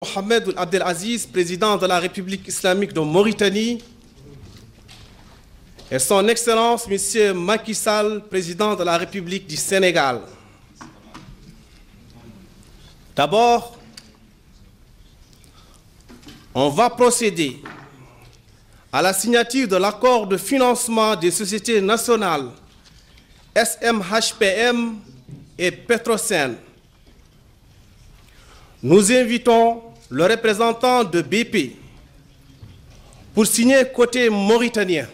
Mohamed Abdelaziz, président de la République islamique de Mauritanie, et son Excellence, M. Macky Sall, président de la République du Sénégal. D'abord, on va procéder à la signature de l'accord de financement des sociétés nationales SMHPM et Petrosen. Nous invitons le représentant de BP pour signer côté mauritanien.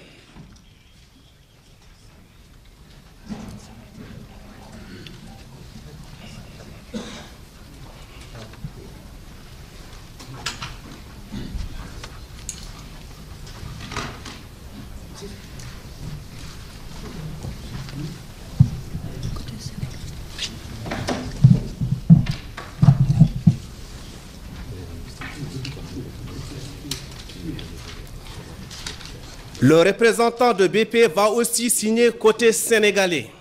Le représentant de BP va aussi signer côté sénégalais.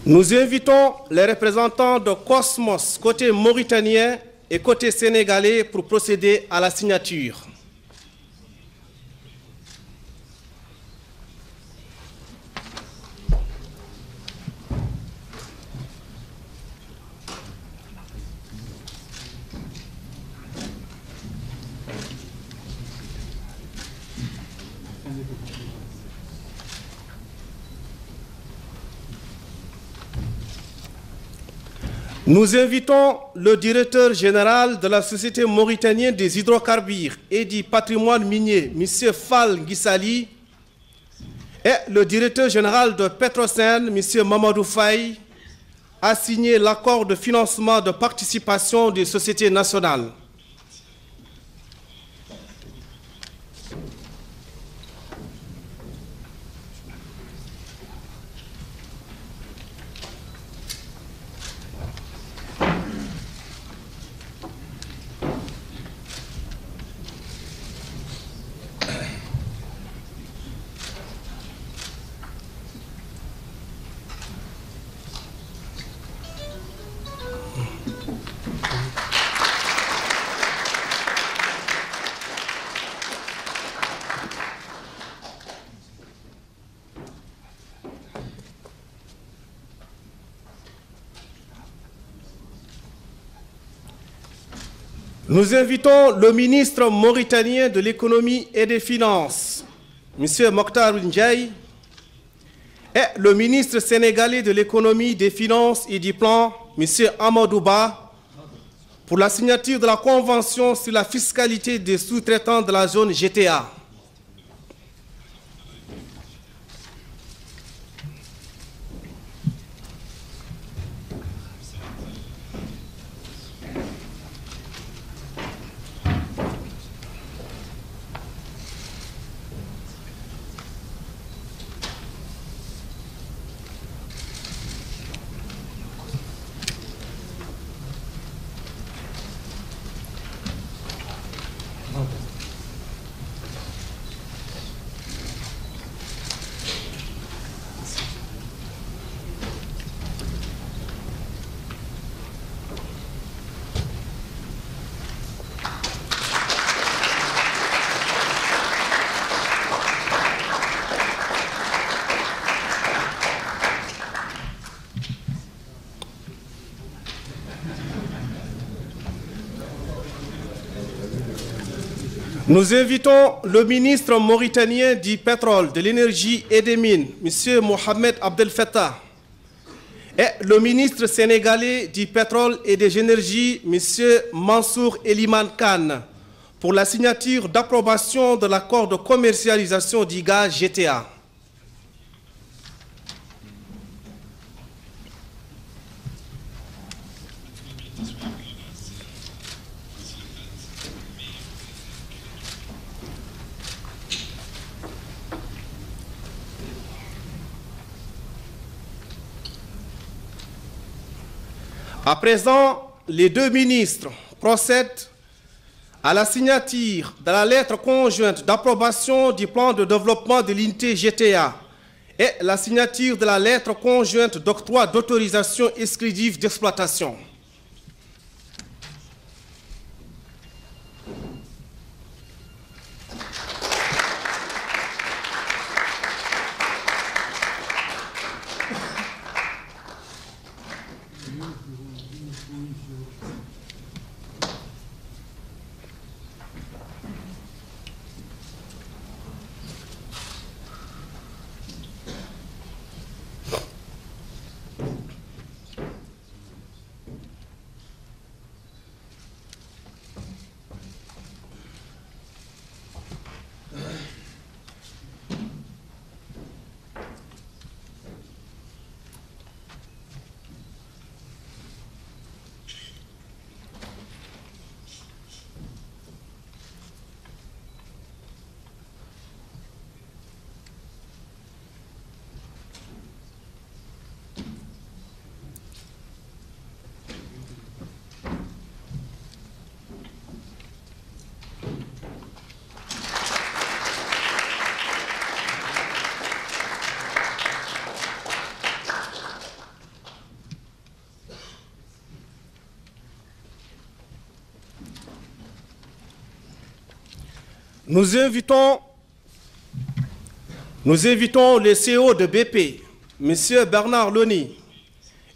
Nous invitons les représentants de Cosmos côté mauritanien et côté sénégalais pour procéder à la signature. Nous invitons le directeur général de la Société mauritanienne des hydrocarbures et du patrimoine minier, M. Fall Guissali, et le directeur général de Petrosen, M. Mamadou Faye, à signer l'accord de financement de participation des sociétés nationales. Nous invitons le ministre mauritanien de l'économie et des finances, M. Mokhtar Ndiaye, et le ministre sénégalais de l'économie, des finances et du plan, M. Amadou Ba, pour la signature de la convention sur la fiscalité des sous-traitants de la zone GTA. Nous invitons le ministre mauritanien du pétrole, de l'énergie et des mines, M. Mohamed Abdel Fattah, et le ministre sénégalais du pétrole et des énergies, M. Mansour Eliman Khan, pour la signature d'approbation de l'accord de commercialisation du gaz GTA. À présent, les deux ministres procèdent à la signature de la lettre conjointe d'approbation du plan de développement de l'unité GTA et la signature de la lettre conjointe d'octroi d'autorisation exclusive d'exploitation. Nous invitons le CEO de BP, M. Bernard Loni,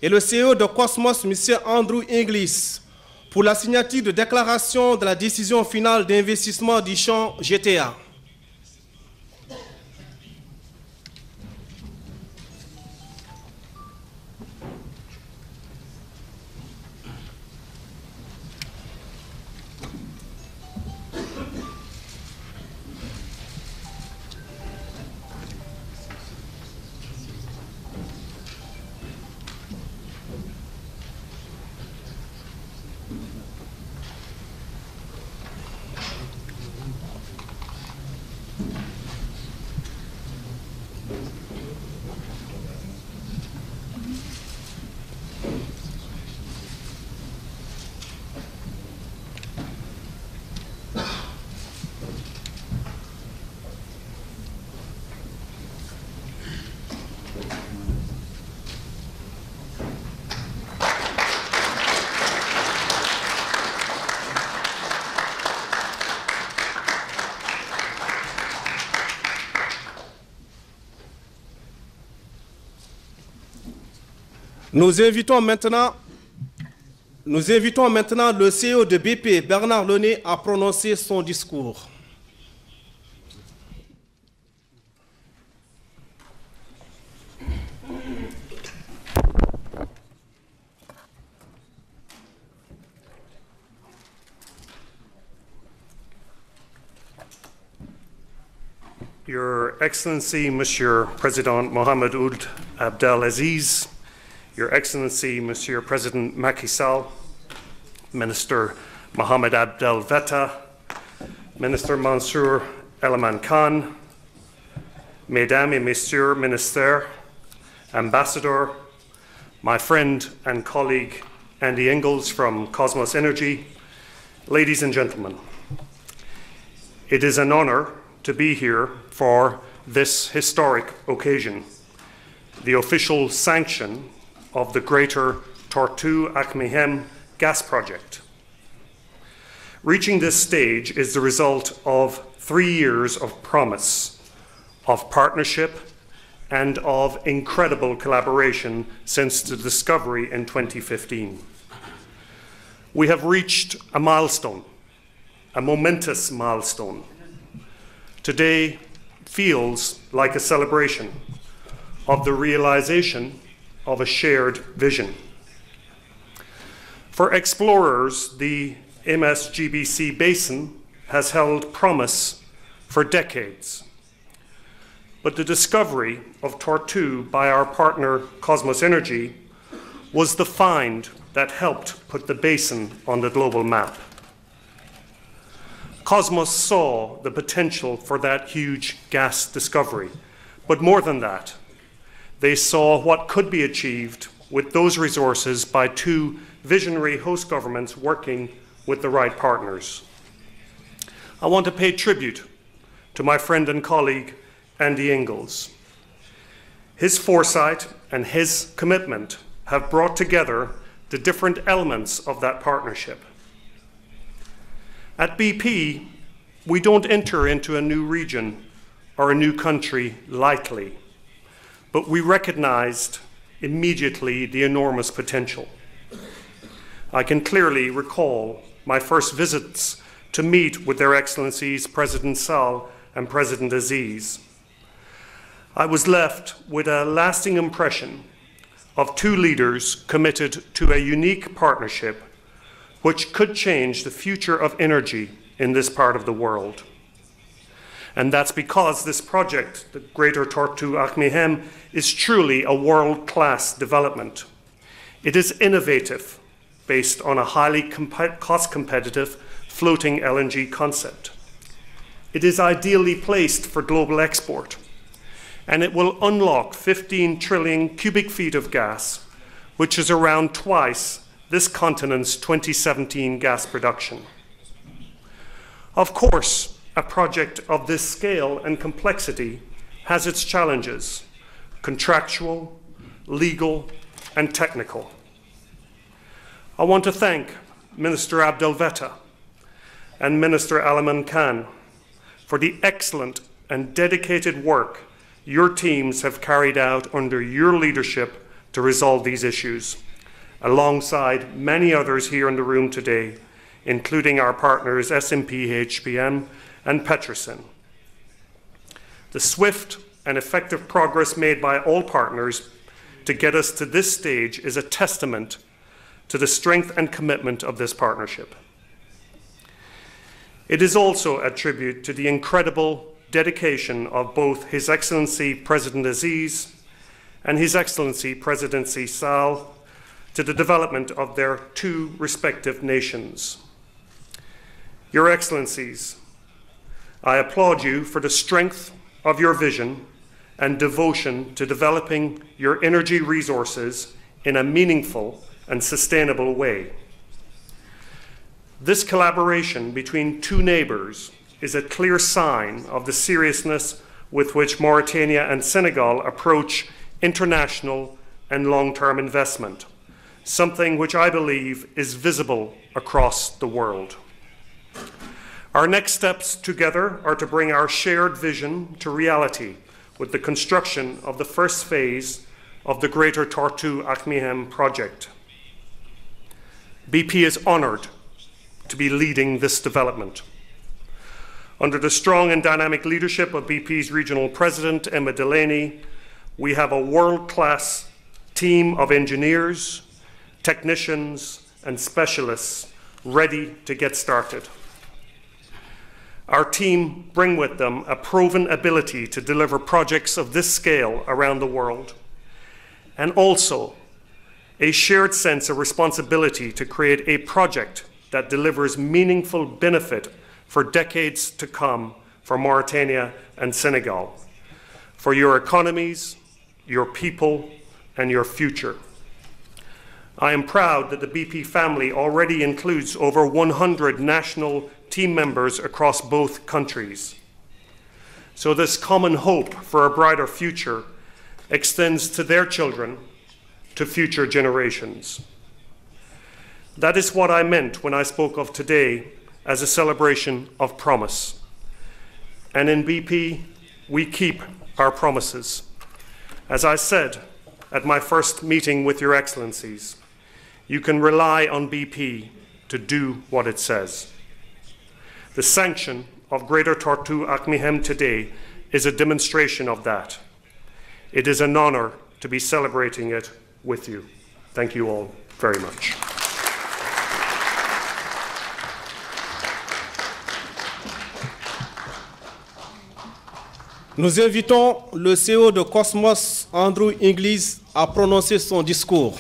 et le CEO de Cosmos, M. Andrew Inglis, pour la signature de déclaration de la décision finale d'investissement du champ GTA. Nous invitons maintenant le CEO de BP, Bernard Loni, à prononcer son discours. Your Excellency, Monsieur President Mohamed Ould Abdelaziz, Your Excellency, Monsieur President Macky Sall, Minister Mohamed Abdel Fattah, Minister Mansour Elman Khan, Mesdames et Messieurs Ministères, Ambassador, my friend and colleague Andy Inglis from Cosmos Energy, ladies and gentlemen, it is an honor to be here for this historic occasion, the official sanction of the Greater Tortue Ahmeyim gas project. Reaching this stage is the result of 3 years of promise, of partnership, and of incredible collaboration since the discovery in 2015. We have reached a milestone, a momentous milestone. Today feels like a celebration of the realization of a shared vision. For explorers, the MSGBC basin has held promise for decades. But the discovery of Tortue by our partner Cosmos Energy was the find that helped put the basin on the global map. Cosmos saw the potential for that huge gas discovery, but more than that, they saw what could be achieved with those resources by 2 visionary host governments working with the right partners. I want to pay tribute to my friend and colleague, Andy Inglis. His foresight and his commitment have brought together the different elements of that partnership. At BP, we don't enter into a new region or a new country lightly, but we recognized immediately the enormous potential. I can clearly recall my first visits to meet with Their Excellencies President Sall and President Aziz. I was left with a lasting impression of two leaders committed to a unique partnership which could change the future of energy in this part of the world. And that's because this project, the Greater Tortue Ahmeyim, is truly a world-class development. It is innovative, based on a highly cost-competitive floating LNG concept. It is ideally placed for global export, and it will unlock 15 trillion cubic feet of gas, which is around twice this continent's 2017 gas production. Of course, a project of this scale and complexity has its challenges: contractual, legal, and technical. I want to thank Minister Abdelvetta and Minister Alaman Khan for the excellent and dedicated work your teams have carried out under your leadership to resolve these issues, alongside many others here in the room today, including our partners SMP HPM and Petrosen. The swift and effective progress made by all partners to get us to this stage is a testament to the strength and commitment of this partnership. It is also a tribute to the incredible dedication of both His Excellency President Aziz and His Excellency Presidency Sall to the development of their two respective nations. Your Excellencies, I applaud you for the strength of your vision and devotion to developing your energy resources in a meaningful and sustainable way. This collaboration between two neighbours is a clear sign of the seriousness with which Mauritania and Senegal approach international and long-term investment, something which I believe is visible across the world. Our next steps together are to bring our shared vision to reality with the construction of the first phase of the Greater Tortue Ahmeyim project. BP is honoured to be leading this development. Under the strong and dynamic leadership of BP's Regional President, Emma Delaney, we have a world-class team of engineers, technicians, and specialists ready to get started. Our team bring with them a proven ability to deliver projects of this scale around the world, and also a shared sense of responsibility to create a project that delivers meaningful benefit for decades to come for Mauritania and Senegal, for your economies, your people, and your future. I am proud that the BP family already includes over 100 national team members across both countries. So this common hope for a brighter future extends to their children, to future generations. That is what I meant when I spoke of today as a celebration of promise. And in BP, we keep our promises. As I said at my first meeting with Your Excellencies, you can rely on BP to do what it says. The sanction of Greater Tortue Ahmeyim today is a demonstration of that. It is an honour to be celebrating it with you. Thank you all very much. Nous invitons le CEO de Cosmos, Andrew Inglis, à prononcer son discours.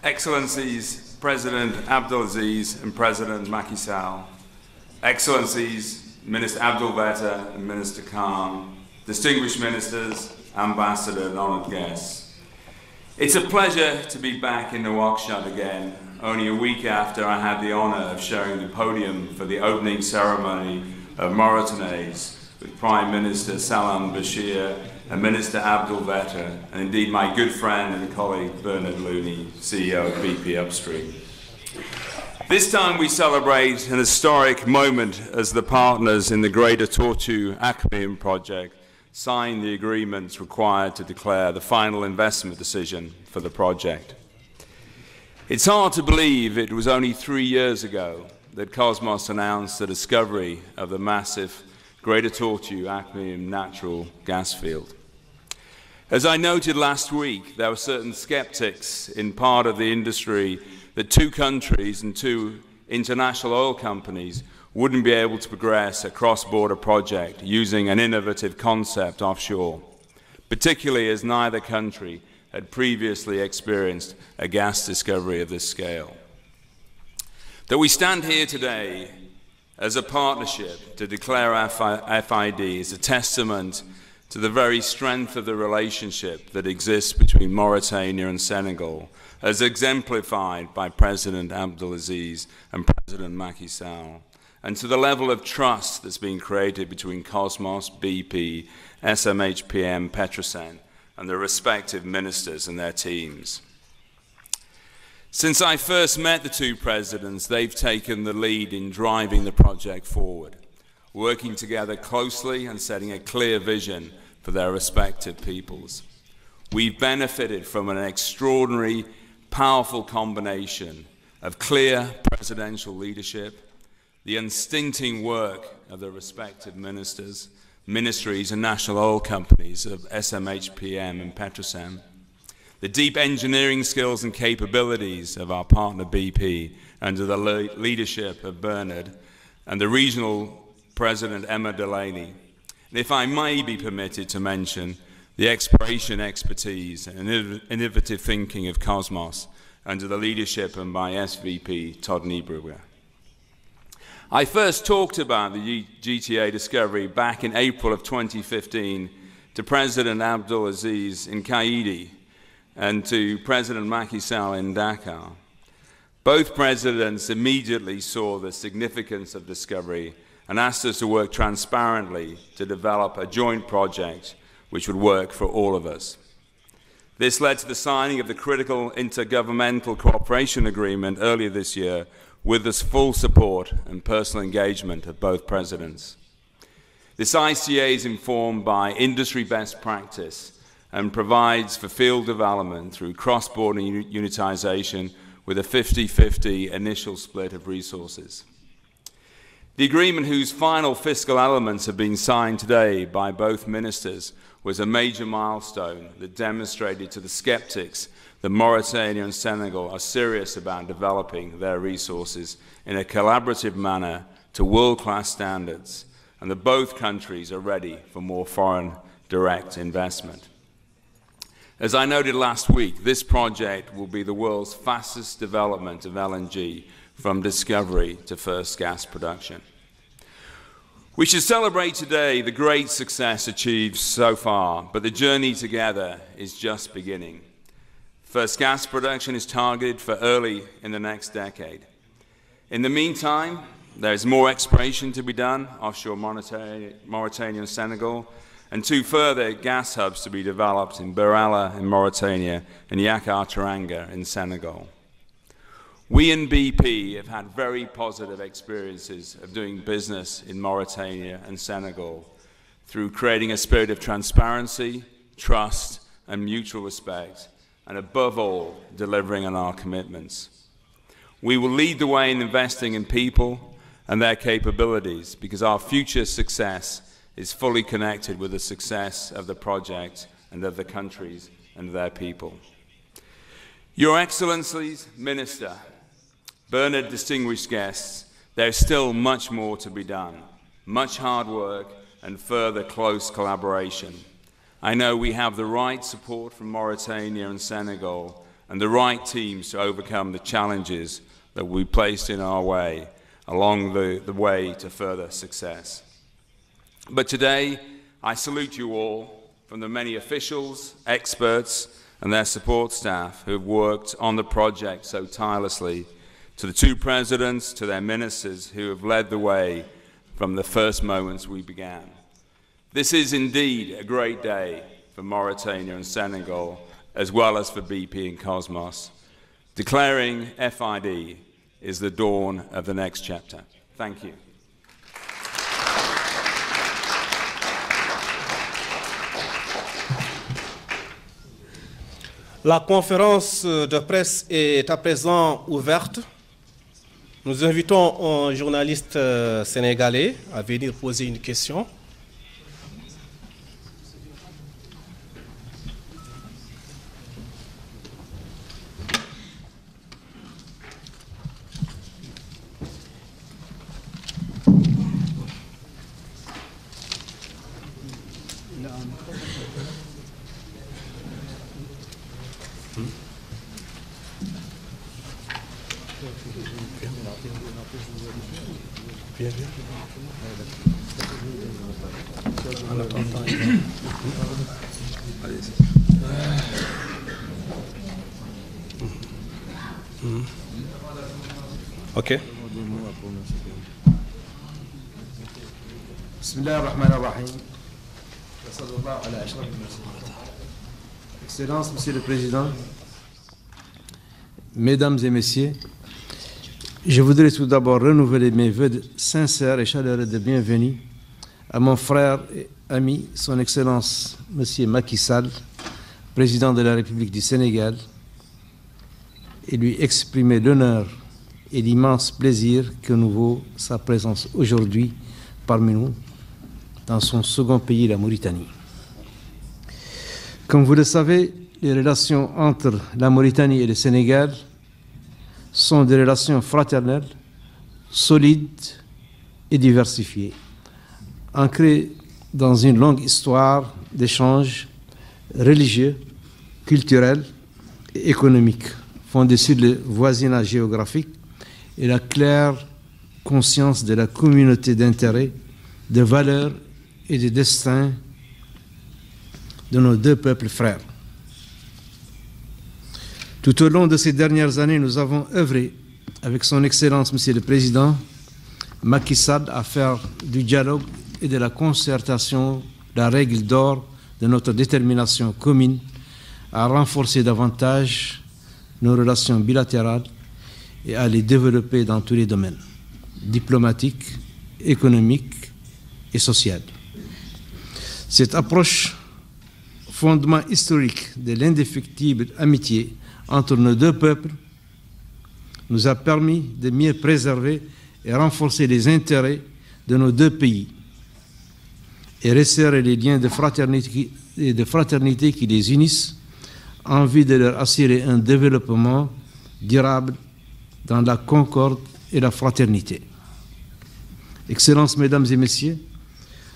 Excellencies, President Abdelaziz and President Macky Sall, Excellencies, Minister Abdel-Vetter and Minister Khan, distinguished ministers, ambassador and honoured guests. It's a pleasure to be back in Nouakchott again, only a week after I had the honour of sharing the podium for the opening ceremony of Mauritanies with Prime Minister Salam Bashir and Minister Abdel-Vetter, and indeed my good friend and colleague Bernard Looney, CEO of BP Upstream. This time we celebrate an historic moment as the partners in the Greater Tortue Ahmeyim project signed the agreements required to declare the final investment decision for the project. It's hard to believe it was only 3 years ago that Kosmos announced the discovery of the massive Greater Tortue Ahmeyim natural gas field. As I noted last week, there were certain skeptics in part of the industry that 2 countries and 2 international oil companies wouldn't be able to progress a cross-border project using an innovative concept offshore, particularly as neither country had previously experienced a gas discovery of this scale. That we stand here today as a partnership to declare FID is a testament to the very strength of the relationship that exists between Mauritania and Senegal, as exemplified by President Abdelaziz and President Macky Sall, and to the level of trust that's been created between Kosmos, BP, SMHPM, Petrosen, and the respective ministers and their teams. Since I first met the 2 presidents, they've taken the lead in driving the project forward, working together closely and setting a clear vision for their respective peoples. We've benefited from an extraordinary, powerful combination of clear presidential leadership, the unstinting work of the respective ministries and national oil companies of SMHPM and Petrosen, the deep engineering skills and capabilities of our partner BP under the leadership of Bernard, and the regional president Emma Delaney. And if I may be permitted to mention, the exploration expertise and innovative thinking of Kosmos under the leadership of my SVP, Todd Niebrugger. I first talked about the GTA discovery back in April of 2015 to President Abdelaziz in Kaidi and to President Macky Sall in Dakar. Both presidents immediately saw the significance of discovery and asked us to work transparently to develop a joint project which would work for all of us. This led to the signing of the critical intergovernmental cooperation agreement earlier this year, with the full support and personal engagement of both presidents. This ICA is informed by industry best practice and provides for field development through cross-border unitization with a 50-50 initial split of resources. The agreement, whose final fiscal elements have been signed today by both ministers, was a major milestone that demonstrated to the skeptics that Mauritania and Senegal are serious about developing their resources in a collaborative manner to world-class standards, and that both countries are ready for more foreign direct investment. As I noted last week, this project will be the world's fastest development of LNG from discovery to first gas production. We should celebrate today the great success achieved so far, but the journey together is just beginning. First gas production is targeted for early in the next decade. In the meantime, there is more exploration to be done offshore Mauritania and Senegal, and 2 further gas hubs to be developed in BirAllah in Mauritania and Yakaar-Teranga in Senegal. We in BP have had very positive experiences of doing business in Mauritania and Senegal through creating a spirit of transparency, trust, and mutual respect, and above all, delivering on our commitments. We will lead the way in investing in people and their capabilities, because our future success is fully connected with the success of the project and of the countries and their people. Your Excellencies, Minister, Bernard, distinguished guests, there is still much more to be done, much hard work and further close collaboration. I know we have the right support from Mauritania and Senegal and the right teams to overcome the challenges that we placed in our way along the way to further success. But today, I salute you all, from the many officials, experts, and their support staff who have worked on the project so tirelessly, to the two presidents, to their ministers who have led the way from the first moments we began. This is indeed a great day for Mauritania and Senegal, as well as for BP and Cosmos. Declaring FID is the dawn of the next chapter. Thank you. La conférence de presse est à présent ouverte. Nous invitons un journaliste sénégalais à venir poser une question. Ok. Excellences, Monsieur le Président, Mesdames et Messieurs, je voudrais tout d'abord renouveler mes vœux sincères et chaleureux de bienvenue à mon frère et ami, Son Excellence Monsieur Macky Sall, Président de la République du Sénégal, et lui exprimer l'honneur et l'immense plaisir que nous vaut sa présence aujourd'hui parmi nous, dans son second pays, la Mauritanie. Comme vous le savez, les relations entre la Mauritanie et le Sénégal sont des relations fraternelles, solides et diversifiées, ancrées dans une longue histoire d'échanges religieux, culturels et économiques, fondés sur le voisinage géographique et la claire conscience de la communauté d'intérêts, de valeurs et de destins de nos deux peuples frères. Tout au long de ces dernières années, nous avons œuvré avec son Excellence, Monsieur le Président Macky Sall, à faire du dialogue et de la concertation la règle d'or de notre détermination commune à renforcer davantage nos relations bilatérales et à les développer dans tous les domaines, diplomatiques, économiques et sociaux. Cette approche, fondement historique de l'indéfectible amitié entre nos deux peuples, nous a permis de mieux préserver et renforcer les intérêts de nos deux pays et resserrer les liens de fraternité qui les unissent en vue de leur assurer un développement durable dans la concorde et la fraternité. Excellences, Mesdames et Messieurs,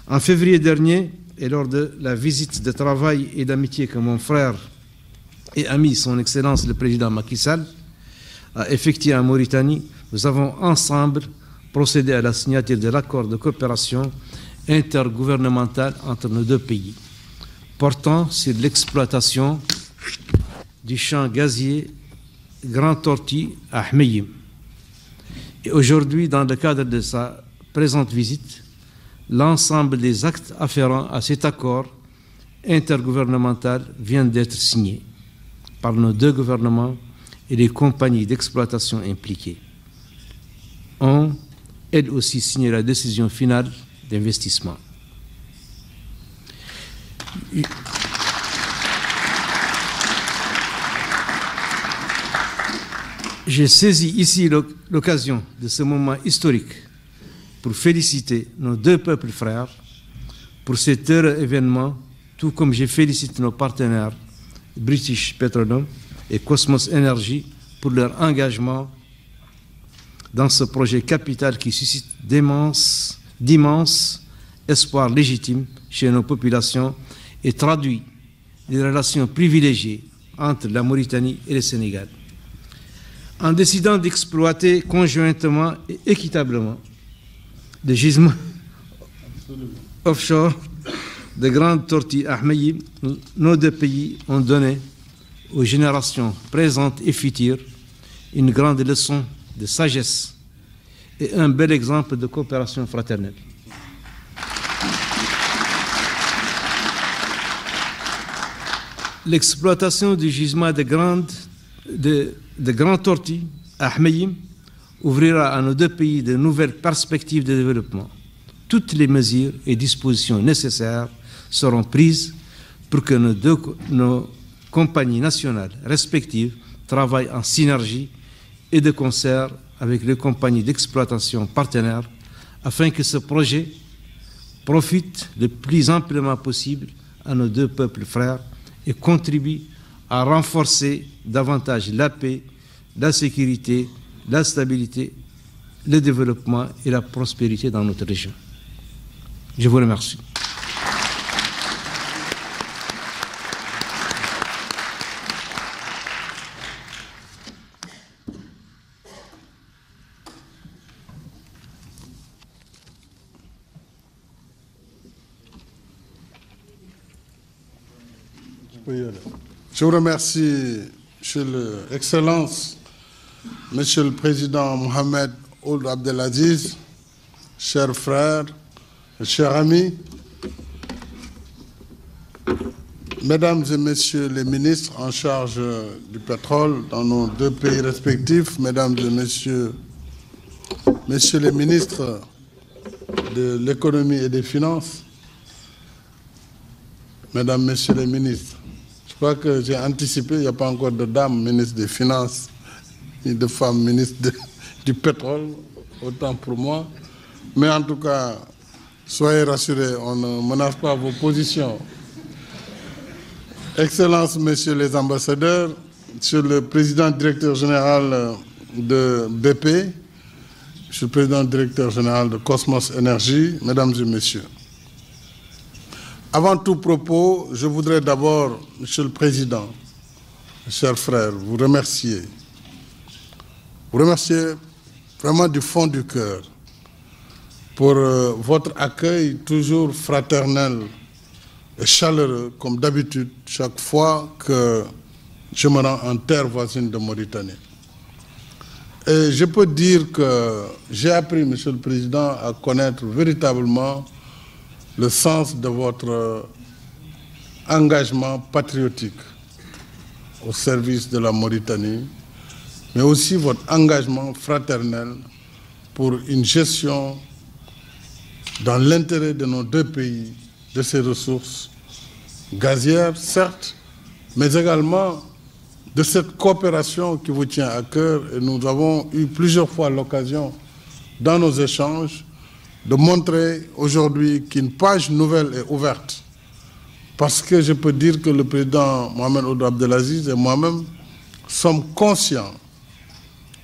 en février dernier, et lors de la visite de travail et d'amitié que mon frère et ami, son Excellence le Président Macky Sall, a effectué en Mauritanie, nous avons ensemble procédé à la signature de l'accord de coopération intergouvernementale entre nos deux pays, portant sur l'exploitation du champ gazier Grand Tortue à Hmeïm. Et aujourd'hui, dans le cadre de sa présente visite, l'ensemble des actes afférents à cet accord intergouvernemental viennent d'être signés par nos deux gouvernements et les compagnies d'exploitation impliquées. Ont, elles aussi, signé la décision finale d'investissement. J'ai saisi ici l'occasion de ce moment historique pour féliciter nos deux peuples frères pour cet heureux événement, tout comme je félicite nos partenaires British Petroleum et Cosmos Energy pour leur engagement dans ce projet capital qui suscite d'immenses espoirs légitimes chez nos populations et traduit les relations privilégiées entre la Mauritanie et le Sénégal. En décidant d'exploiter conjointement et équitablement des gisements offshore de grandes tortilles Ahmeyim, nos deux pays ont donné aux générations présentes et futures une grande leçon de sagesse et un bel exemple de coopération fraternelle. L'exploitation du gisement de grandes tortilles Ahmeyim ouvrira à nos deux pays de nouvelles perspectives de développement. Toutes les mesures et dispositions nécessaires seront prises pour que nos compagnies nationales respectives travaillent en synergie et de concert avec les compagnies d'exploitation partenaires afin que ce projet profite le plus amplement possible à nos deux peuples frères et contribue à renforcer davantage la paix, la sécurité, la stabilité, le développement et la prospérité dans notre région. Je vous remercie. Je vous remercie, Excellence, Monsieur le Président Mohamed Ould Abdelaziz, chers frères, chers amis, Mesdames et Messieurs les ministres en charge du pétrole dans nos deux pays respectifs, Mesdames et Messieurs les ministres de l'économie et des finances, Mesdames, Messieurs les ministres, je crois que j'ai anticipé, il n'y a pas encore de dames ministres des Finances, ni de femmes ministres du pétrole, autant pour moi. Mais en tout cas, soyez rassurés, on ne menace pas vos positions. Excellences, Messieurs les ambassadeurs, Monsieur le Président Directeur Général de BP, Monsieur le Président Directeur Général de Cosmos Energy, Mesdames et Messieurs. Avant tout propos, je voudrais d'abord, Monsieur le Président, chers frères, vous remercier. Vous remercier vraiment du fond du cœur pour votre accueil toujours fraternel et chaleureux, comme d'habitude, chaque fois que je me rends en terre voisine de Mauritanie. Et je peux dire que j'ai appris, Monsieur le Président, à connaître véritablement le sens de votre engagement patriotique au service de la Mauritanie, mais aussi votre engagement fraternel pour une gestion dans l'intérêt de nos deux pays, de ces ressources gazières, certes, mais également de cette coopération qui vous tient à cœur. Et nous avons eu plusieurs fois l'occasion, dans nos échanges, de montrer aujourd'hui qu'une page nouvelle est ouverte. Parce que je peux dire que le président Mohamed Ould Abdelaziz et moi-même sommes conscients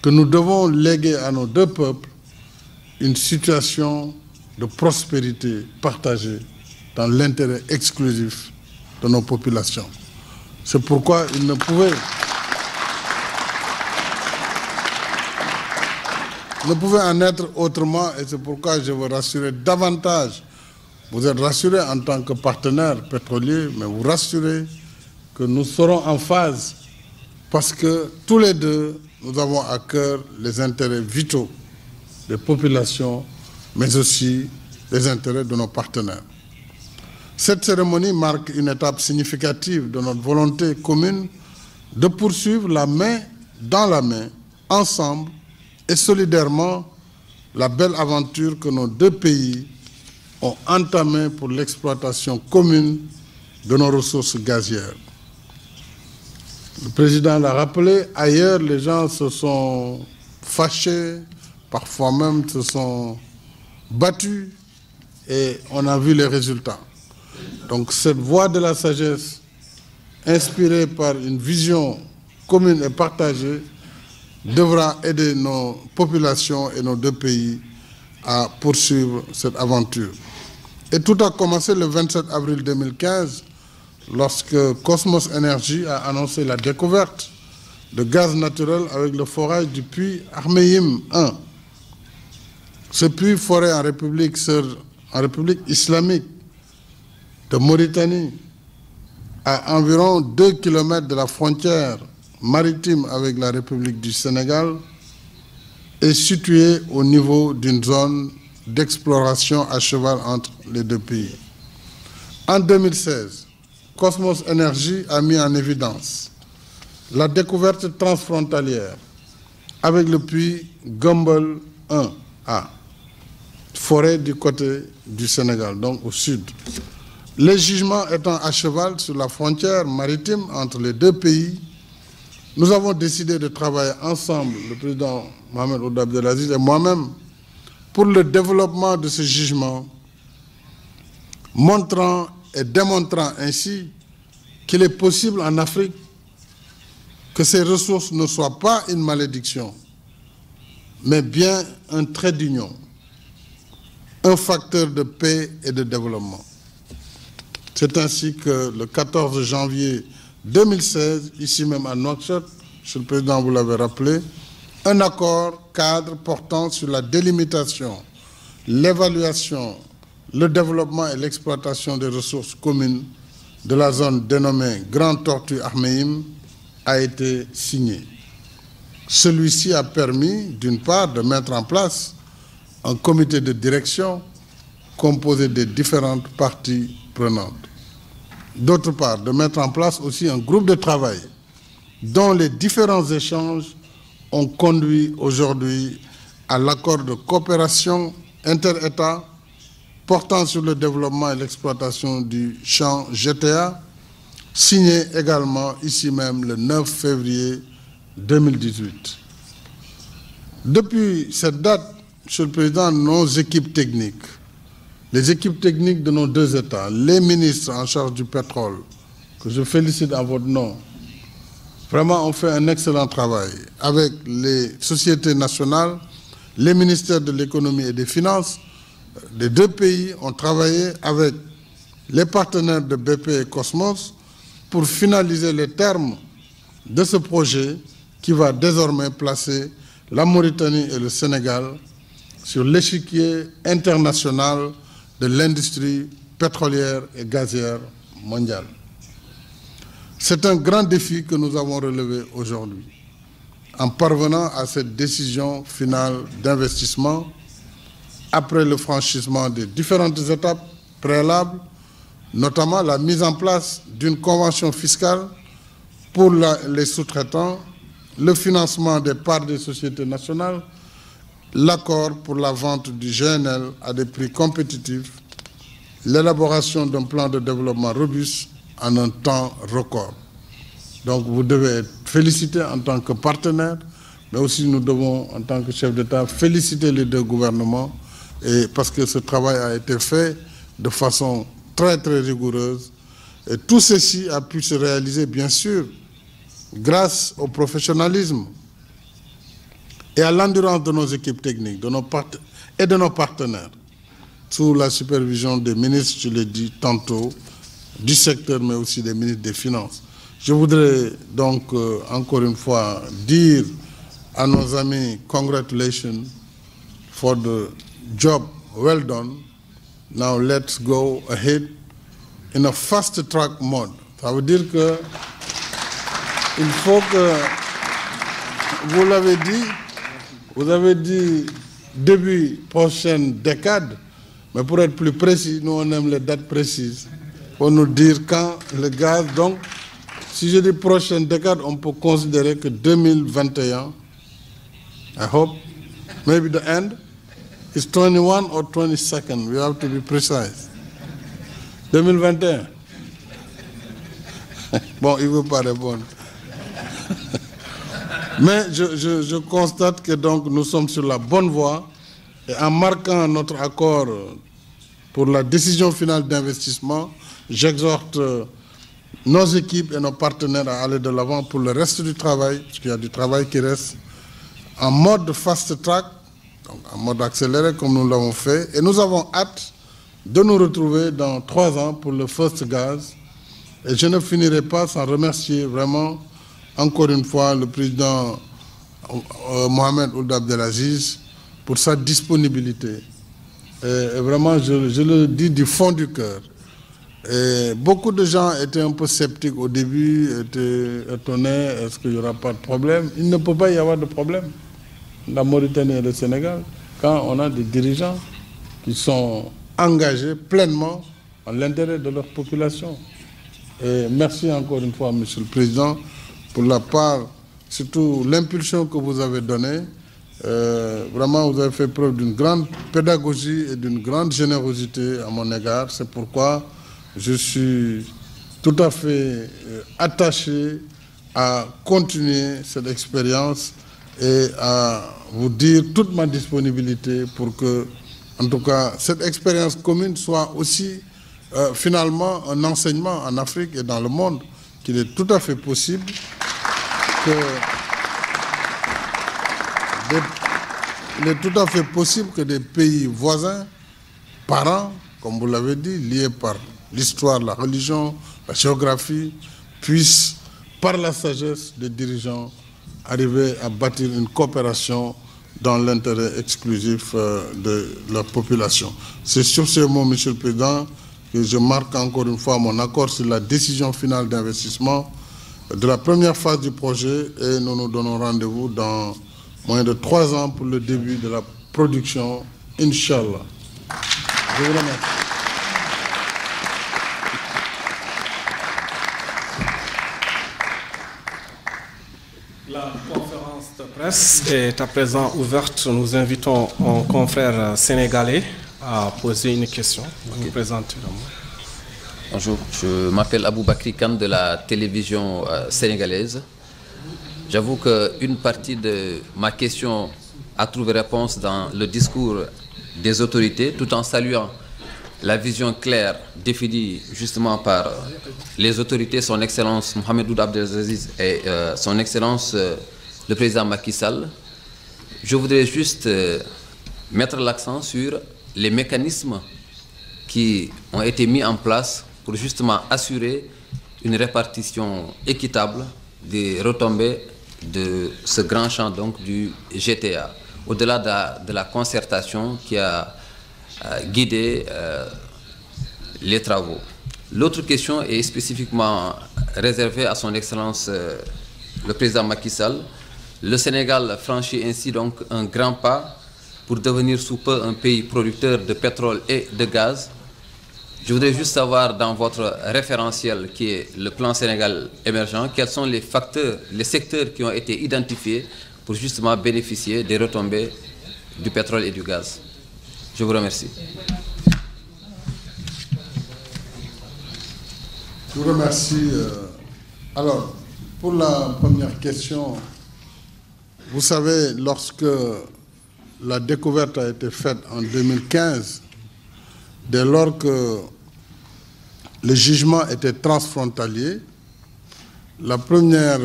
que nous devons léguer à nos deux peuples une situation de prospérité partagée dans l'intérêt exclusif de nos populations. C'est pourquoi il ne pouvait en être autrement, et c'est pourquoi je veux rassurer davantage. Vous êtes rassurés en tant que partenaire pétrolier, mais vous rassurez que nous serons en phase parce que tous les deux, nous avons à cœur les intérêts vitaux des populations, mais aussi les intérêts de nos partenaires. Cette cérémonie marque une étape significative de notre volonté commune de poursuivre la main dans la main, ensemble et solidairement, la belle aventure que nos deux pays ont entamée pour l'exploitation commune de nos ressources gazières. Le président l'a rappelé, ailleurs les gens se sont fâchés, parfois même se sont battus, et on a vu les résultats. Donc cette voie de la sagesse, inspirée par une vision commune et partagée, devra aider nos populations et nos deux pays à poursuivre cette aventure. Et tout a commencé le 27 avril 2015, lorsque Cosmos Energy a annoncé la découverte de gaz naturel avec le forage du puits Ahmeyim 1. Ce puits foré en République en République islamique de Mauritanie, à environ 2 km de la frontière maritime avec la République du Sénégal, est situé au niveau d'une zone d'exploration à cheval entre les deux pays. En 2016, Cosmos Energy a mis en évidence la découverte transfrontalière avec le puits Gumbel 1A, forêt du côté du Sénégal, donc au sud. Les jugements étant à cheval sur la frontière maritime entre les deux pays, nous avons décidé de travailler ensemble, le président Mohamed Ould Abdelaziz et moi-même, pour le développement de ce jugement, montrant et démontrant ainsi qu'il est possible en Afrique que ces ressources ne soient pas une malédiction, mais bien un trait d'union, un facteur de paix et de développement. C'est ainsi que le 14 janvier 2016, ici même à Nouakchott, Monsieur le Président, vous l'avez rappelé, un accord cadre portant sur la délimitation, l'évaluation, le développement et l'exploitation des ressources communes de la zone dénommée Grand Tortue Ahmeyim a été signé. Celui-ci a permis, d'une part, de mettre en place un comité de direction composé des différentes parties prenantes. D'autre part, de mettre en place aussi un groupe de travail dont les différents échanges ont conduit aujourd'hui à l'accord de coopération inter-État portant sur le développement et l'exploitation du champ GTA, signé également ici même le 9 février 2018. Depuis cette date, Monsieur le Président, nos équipes techniques, les équipes techniques de nos deux États, les ministres en charge du pétrole, que je félicite en votre nom, vraiment ont fait un excellent travail avec les sociétés nationales, les ministères de l'économie et des finances. Les deux pays ont travaillé avec les partenaires de BP et Cosmos pour finaliser les termes de ce projet qui va désormais placer la Mauritanie et le Sénégal sur l'échiquier international de l'industrie pétrolière et gazière mondiale. C'est un grand défi que nous avons relevé aujourd'hui en parvenant à cette décision finale d'investissement après le franchissement des différentes étapes préalables, notamment la mise en place d'une convention fiscale pour les sous-traitants, le financement des parts des sociétés nationales, l'accord pour la vente du GNL à des prix compétitifs, l'élaboration d'un plan de développement robuste en un temps record. Donc vous devez être félicité en tant que partenaire, mais aussi nous devons, en tant que chef d'État, féliciter les deux gouvernements et parce que ce travail a été fait de façon très très rigoureuse. Et tout ceci a pu se réaliser, bien sûr, grâce au professionnalisme et à l'endurance de nos équipes techniques et de nos partenaires, sous la supervision des ministres, je l'ai dit tantôt, du secteur, mais aussi des ministres des Finances. Je voudrais donc encore une fois dire à nos amis, congratulations for the job well done. Now let's go ahead in a fast track mode. Ça veut dire que il faut que, vous avez dit début prochaine décade, mais pour être plus précis, nous on aime les dates précises. Pour nous dire quand le gaz, donc si je dis prochaine décade, on peut considérer que 2021, I hope, maybe the end, is 21 or 22nd, we have to be precise. 2021. Bon, il ne veut pas répondre. Mais je constate que donc nous sommes sur la bonne voie et en marquant notre accord pour la décision finale d'investissement, j'exhorte nos équipes et nos partenaires à aller de l'avant pour le reste du travail, parce qu'il y a du travail qui reste, en mode fast track, donc en mode accéléré comme nous l'avons fait. Et nous avons hâte de nous retrouver dans 3 ans pour le First Gaz. Et je ne finirai pas sans remercier vraiment encore une fois le président Mohamed Ould Abdelaziz pour sa disponibilité Et vraiment, je le dis du fond du cœur. Et beaucoup de gens étaient un peu sceptiques au début, étaient étonnés, est-ce qu'il n'y aura pas de problème? Il ne peut pas y avoir de problème. La Mauritanie et le Sénégal, quand on a des dirigeants qui sont engagés pleinement en l'intérêt de leur population. Et merci encore une fois, Monsieur le Président, pour la part, surtout l'impulsion que vous avez donnée. Vraiment, vous avez fait preuve d'une grande pédagogie et d'une grande générosité à mon égard. C'est pourquoi je suis tout à fait attaché à continuer cette expérience et à vous dire toute ma disponibilité pour que, en tout cas, cette expérience commune soit aussi finalement un enseignement en Afrique et dans le monde, qu'il est tout à fait possible que des pays voisins, parents, comme vous l'avez dit, liés par l'histoire, la religion, la géographie, puissent, par la sagesse des dirigeants, arriver à bâtir une coopération dans l'intérêt exclusif de la population. C'est sur ces mots, Monsieur le Président, que je marque encore une fois mon accord sur la décision finale d'investissement de la première phase du projet et nous nous donnons rendez-vous dans moins de 3 ans pour le début de la production, Inch'Allah. Je vous remercie. La conférence de presse est à présent ouverte. Nous invitons un confrère sénégalais à poser une question. Vous présentez. Bonjour, je m'appelle Abou Bakri Khan de la télévision sénégalaise. J'avoue qu'une partie de ma question a trouvé réponse dans le discours des autorités, tout en saluant la vision claire définie justement par les autorités, son Excellence Mohamed Ould Abdelaziz et son Excellence le Président Macky Sall. Je voudrais juste mettre l'accent sur les mécanismes qui ont été mis en place pour justement assurer une répartition équitable des retombées de ce grand champ donc du GTA, au-delà de la concertation qui a guidé les travaux. L'autre question est spécifiquement réservée à son Excellence le Président Macky Sall. Le Sénégal franchit ainsi donc un grand pas pour devenir sous peu un pays producteur de pétrole et de gaz. Je voudrais juste savoir, dans votre référentiel qui est le plan Sénégal émergent, quels sont les facteurs, les secteurs qui ont été identifiés pour justement bénéficier des retombées du pétrole et du gaz. Je vous remercie. Je vous remercie. Alors, pour la première question, vous savez, lorsque la découverte a été faite en 2015, dès lors que le jugement était transfrontalier, la première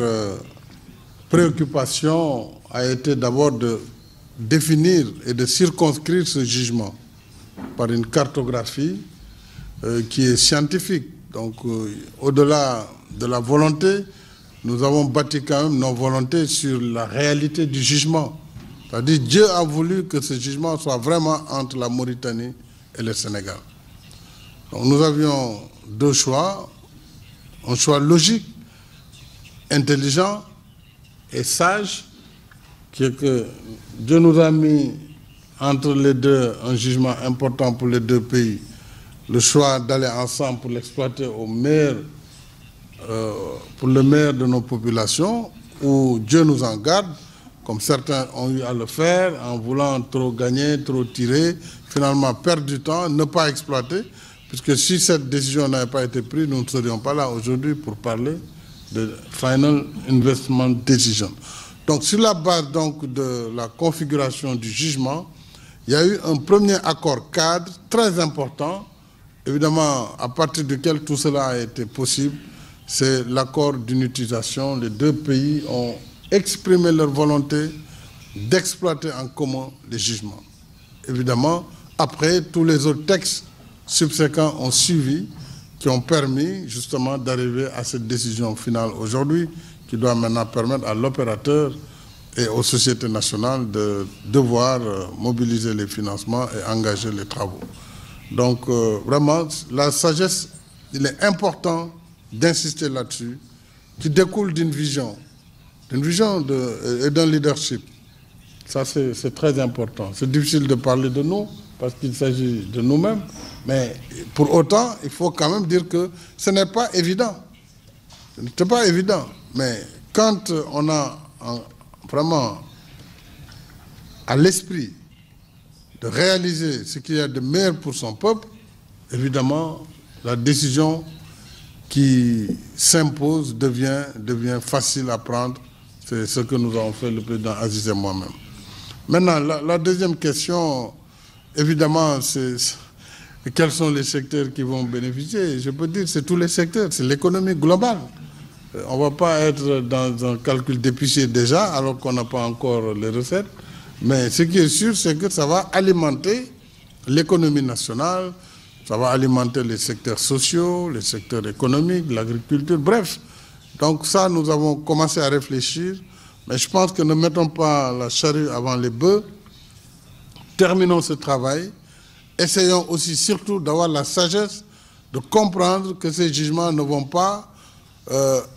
préoccupation a été d'abord de définir et de circonscrire ce jugement par une cartographie qui est scientifique. Donc, au-delà de la volonté, nous avons bâti quand même nos volontés sur la réalité du jugement. C'est-à-dire Dieu a voulu que ce jugement soit vraiment entre la Mauritanie et le Sénégal. Donc, nous avions 2 choix, un choix logique, intelligent et sage, qui est que Dieu nous a mis entre les deux un jugement important pour les 2 pays, le choix d'aller ensemble pour l'exploiter au meilleur, pour le meilleur de nos populations, où Dieu nous en garde, comme certains ont eu à le faire, en voulant trop gagner, trop tirer, finalement perdre du temps, ne pas exploiter, puisque si cette décision n'avait pas été prise, nous ne serions pas là aujourd'hui pour parler de Final Investment Decision. Donc, sur la base donc, de la configuration du jugement, il y a eu un premier accord cadre très important, évidemment, à partir duquel tout cela a été possible, c'est l'accord d'une utilisation. Les 2 pays ont exprimé leur volonté d'exploiter en commun les jugements. Évidemment, après, tous les autres textes subséquents ont suivi, qui ont permis justement d'arriver à cette décision finale aujourd'hui, qui doit maintenant permettre à l'opérateur et aux sociétés nationales de devoir mobiliser les financements et engager les travaux. Donc vraiment, la sagesse, il est important d'insister là-dessus, qui découle d'une vision et d'un leadership. Ça, c'est très important. C'est difficile de parler de nous, parce qu'il s'agit de nous-mêmes, mais pour autant, il faut quand même dire que ce n'est pas évident. Ce n'était pas évident, mais quand on a vraiment à l'esprit de réaliser ce qu'il y a de meilleur pour son peuple, évidemment, la décision qui s'impose devient facile à prendre. C'est ce que nous avons fait, le président Aziz et moi-même. Maintenant, la deuxième question, évidemment, c'est quels sont les secteurs qui vont bénéficier. Je peux dire que c'est tous les secteurs, c'est l'économie globale. On ne va pas être dans un calcul d'épicier déjà, alors qu'on n'a pas encore les recettes. Mais ce qui est sûr, c'est que ça va alimenter l'économie nationale, ça va alimenter les secteurs sociaux, les secteurs économiques, l'agriculture, bref. Donc ça, nous avons commencé à réfléchir, mais je pense que ne mettons pas la charrue avant les bœufs. Terminons ce travail. Essayons aussi surtout d'avoir la sagesse de comprendre que ces jugements ne vont pas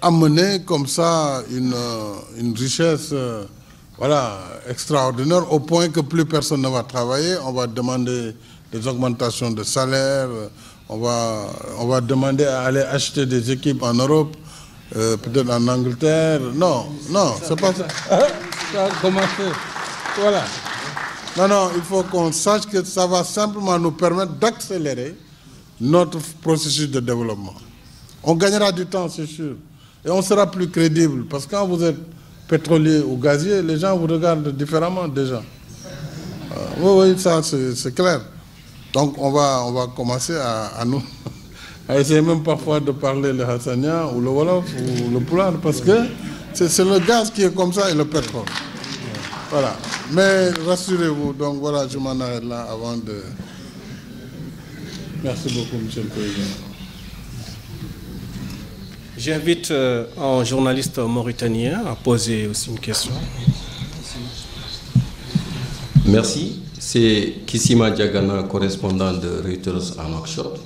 amener comme ça une richesse voilà, extraordinaire au point que plus personne ne va travailler. On va demander des augmentations de salaire, on va demander à aller acheter des équipes en Europe, peut-être en Angleterre. Non, c'est pas ça. Ça a commencé. Voilà. Non, il faut qu'on sache que ça va simplement nous permettre d'accélérer notre processus de développement. On gagnera du temps, c'est sûr. Et on sera plus crédible. Parce que quand vous êtes pétrolier ou gazier, les gens vous regardent différemment déjà. Oui, ça c'est clair. Donc on va commencer à essayer même parfois de parler le Hassania ou le Wolof ou le Pulaar, parce que c'est le gaz qui est comme ça et le pétrole. Voilà. Mais rassurez-vous, donc voilà, je m'en arrête là avant de... Merci beaucoup, Monsieur le Président. J'invite un journaliste mauritanien à poser aussi une question. Merci. C'est Kissima Diagana, correspondant de Reuters en Nouakchott.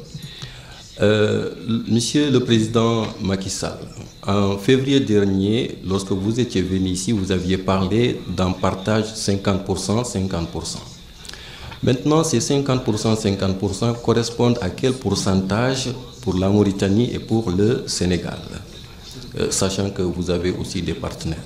Monsieur le Président Macky Sall, en février dernier, lorsque vous étiez venu ici, vous aviez parlé d'un partage 50%, 50%. Maintenant, ces 50%, 50% correspondent à quel pourcentage pour la Mauritanie et pour le Sénégal, sachant que vous avez aussi des partenaires.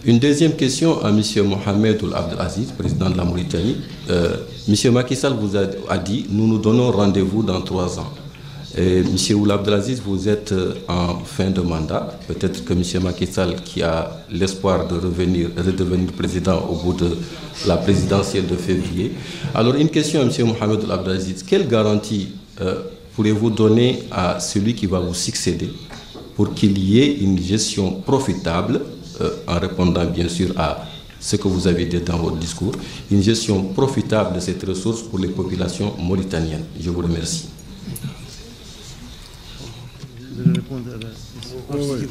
Une deuxième question à M. Mohamed Ould Abdelaziz, président de la Mauritanie. M. Macky Sall vous a dit « Nous nous donnons rendez-vous dans 3 ans ». M. Ould Abdelaziz, vous êtes en fin de mandat. Peut-être que M. Macky Sall, qui a l'espoir de redevenir président au bout de la présidentielle de février. Alors, une question à M. Mohamed Ould Abdelaziz. Quelle garantie pourrez-vous donner à celui qui va vous succéder pour qu'il y ait une gestion profitable, en répondant bien sûr à ce que vous avez dit dans votre discours, une gestion profitable de cette ressource pour les populations mauritaniennes? Je vous remercie. Oui.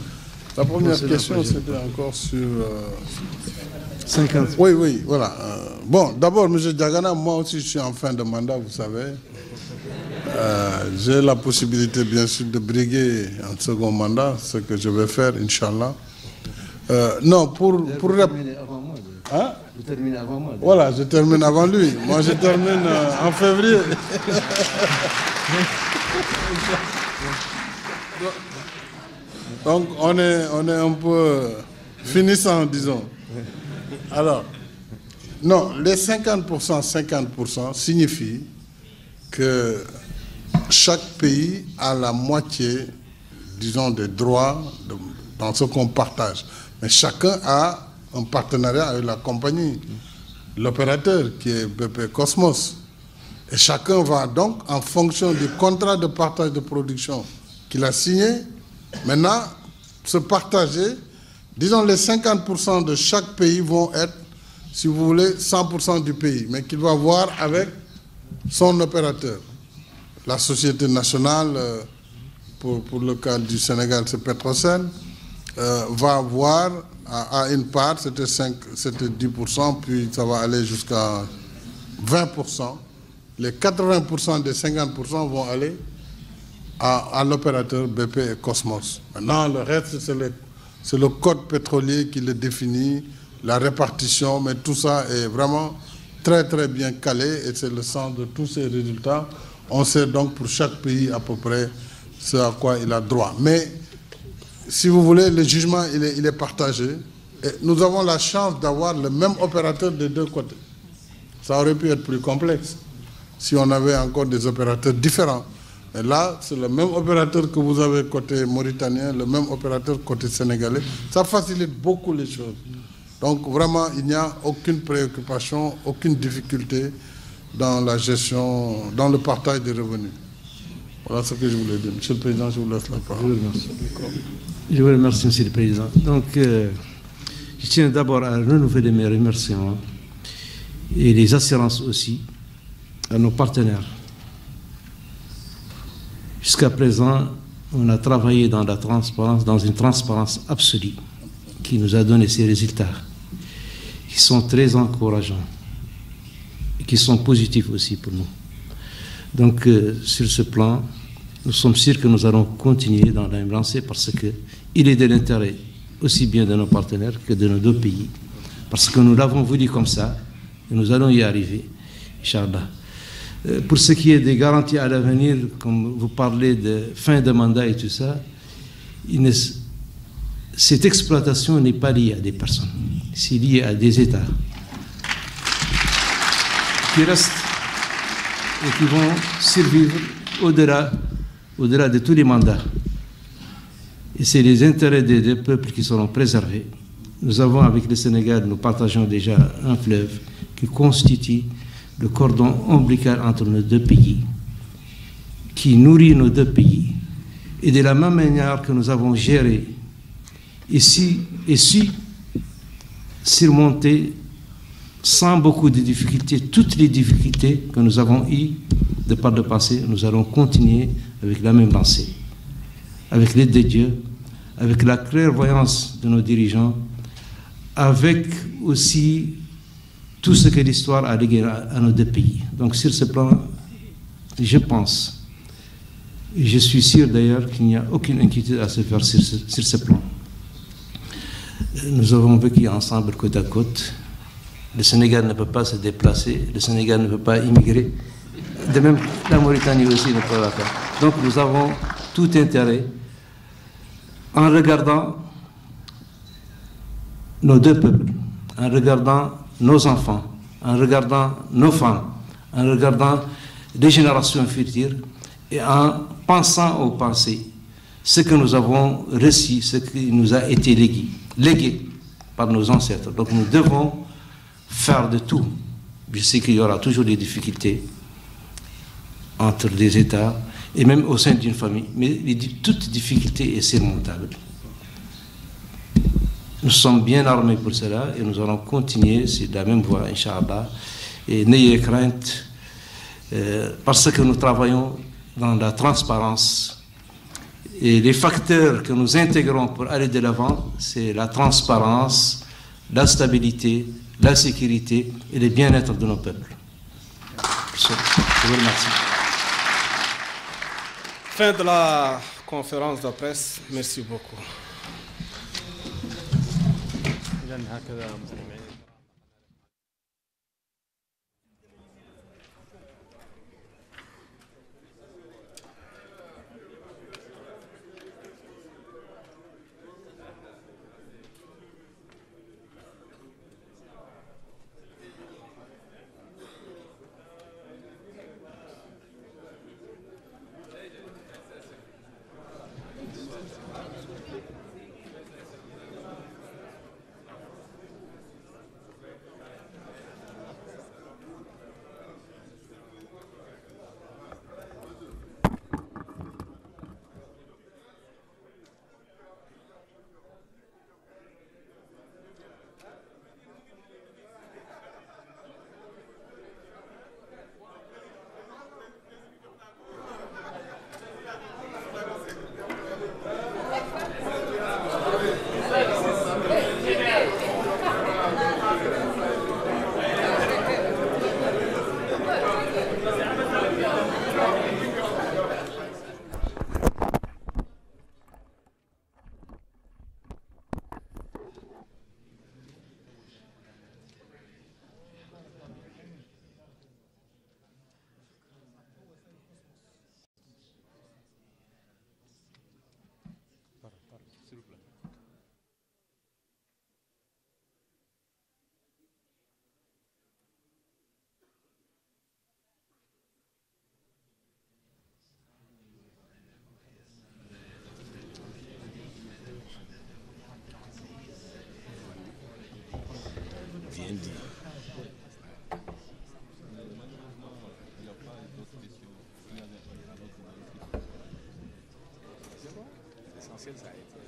La première question, c'était encore sur... 50. Oui, voilà. Bon, d'abord, M. Diagana, moi aussi, je suis en fin de mandat, vous savez. J'ai la possibilité, bien sûr, de briguer un second mandat, ce que je vais faire, Inch'Allah. Non, pour terminer avant moi. Hein? Vous terminez avant moi. Voilà, je termine avant lui. Moi, je termine en février. Donc, on est un peu finissant, disons. Alors, non, les 50%, 50% signifie que chaque pays a la moitié, disons, des droits dans ce qu'on partage. Mais chacun a un partenariat avec la compagnie, l'opérateur qui est BP Cosmos. Et chacun va donc, en fonction du contrat de partage de production qu'il a signé, maintenant se partager. Disons, les 50% de chaque pays vont être, si vous voulez, 100% du pays, mais qu'il va voir avec son opérateur. La société nationale, pour le cas du Sénégal, c'est Petrosen. va avoir à une part, c'était 10%, puis ça va aller jusqu'à 20%. Les 80% des 50% vont aller à l'opérateur BP et Cosmos. Maintenant, le reste, c'est le code pétrolier qui le définit, la répartition, mais tout ça est vraiment très très bien calé et c'est le sens de tous ces résultats. On sait donc pour chaque pays à peu près ce à quoi il a droit. Mais si vous voulez, le jugement il est partagé et nous avons la chance d'avoir le même opérateur des deux côtés. Ça aurait pu être plus complexe si on avait encore des opérateurs différents. Et là, c'est le même opérateur que vous avez côté mauritanien, le même opérateur côté sénégalais. Ça facilite beaucoup les choses. Donc vraiment, il n'y a aucune préoccupation, aucune difficulté dans la gestion, dans le partage des revenus. Voilà ce que je voulais dire. Monsieur le Président, je vous laisse la parole. Je vous remercie, Monsieur le Président. Donc, je tiens d'abord à renouveler mes remerciements et les assurances aussi à nos partenaires. Jusqu'à présent, on a travaillé dans la transparence, dans une transparence absolue qui nous a donné ces résultats qui sont très encourageants et qui sont positifs aussi pour nous. Donc, sur ce plan, nous sommes sûrs que nous allons continuer dans la même lancée parce qu'il est de l'intérêt aussi bien de nos partenaires que de nos deux pays. Parce que nous l'avons voulu comme ça et nous allons y arriver, Inch'Allah. Pour ce qui est des garanties à l'avenir, comme vous parlez de fin de mandat et tout ça, cette exploitation n'est pas liée à des personnes, c'est lié à des États qui restent et qui vont survivre au-delà de tous les mandats. Et c'est les intérêts des deux peuples qui seront préservés. Nous avons avec le Sénégal, nous partageons déjà un fleuve qui constitue le cordon ombilical entre nos deux pays, qui nourrit nos deux pays. Et de la même manière que nous avons géré ici et su surmonter sans beaucoup de difficultés, toutes les difficultés que nous avons eues de par le passé, nous allons continuer avec la même lancée, avec l'aide de Dieu, avec la clairvoyance de nos dirigeants, avec aussi tout ce que l'histoire a légué à nos deux pays. Donc sur ce plan, je pense, et je suis sûr d'ailleurs qu'il n'y a aucune inquiétude à se faire sur ce plan. Nous avons vécu ensemble côte à côte. Le Sénégal ne peut pas se déplacer, le Sénégal ne peut pas immigrer. De même, la Mauritanie aussi ne peut pas faire. Donc nous avons tout intérêt, en regardant nos deux peuples, en regardant nos enfants, en regardant nos femmes, en regardant les générations futures et en pensant au passé, ce que nous avons reçu, ce qui nous a été légué par nos ancêtres. Donc nous devons faire de tout. Je sais qu'il y aura toujours des difficultés entre les États et même au sein d'une famille, mais toute difficulté est surmontable. Nous sommes bien armés pour cela et nous allons continuer sur la même voie, Inch'Allah. Et n'ayez crainte, parce que nous travaillons dans la transparence. Et les facteurs que nous intégrons pour aller de l'avant, c'est la transparence, la stabilité, la sécurité et le bien-être de nos peuples. Je vous remercie. Fin de la conférence de presse. Merci beaucoup. difficile ça a été.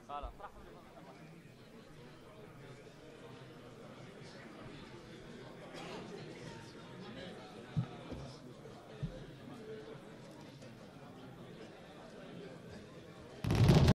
Voilà.